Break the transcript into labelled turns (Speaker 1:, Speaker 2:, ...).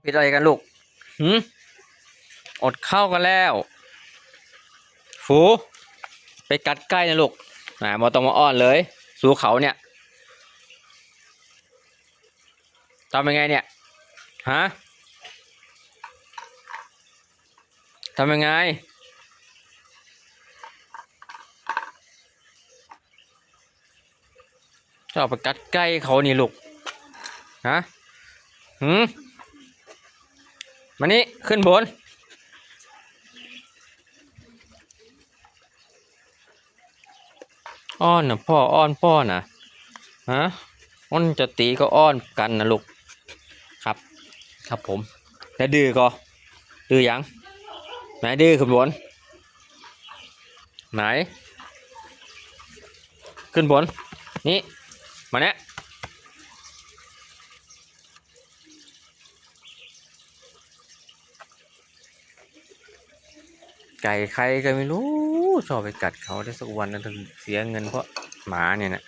Speaker 1: ผิดอะไรกันลูกหืมอดข้าวกันแล้วฟูไปกัดใกล้นะลูกมาต้องมาอ้อนเลยสู้เขาเนี่ยทำยังไงเนี่ยฮะทำยังไงชอบไปกัดใกล้เขานี่ลูกฮะหืมมานี่ขึ้นบนอ้อนนะพ่ออ้อนพ่อนะฮะอ้อนจะตีก็อ้อนกันนะลูกครับครับผมแล้วดื้อก็ดื้อยังไหนดื้อขึ้นบนไหนขึ้นบนนี่มาเนี่ยไก่ใครก็ไม่รู้ชอบไปกัดเขาได้สักวันนึงถึงเสียเงินเพราะหมาเนี่ยนะ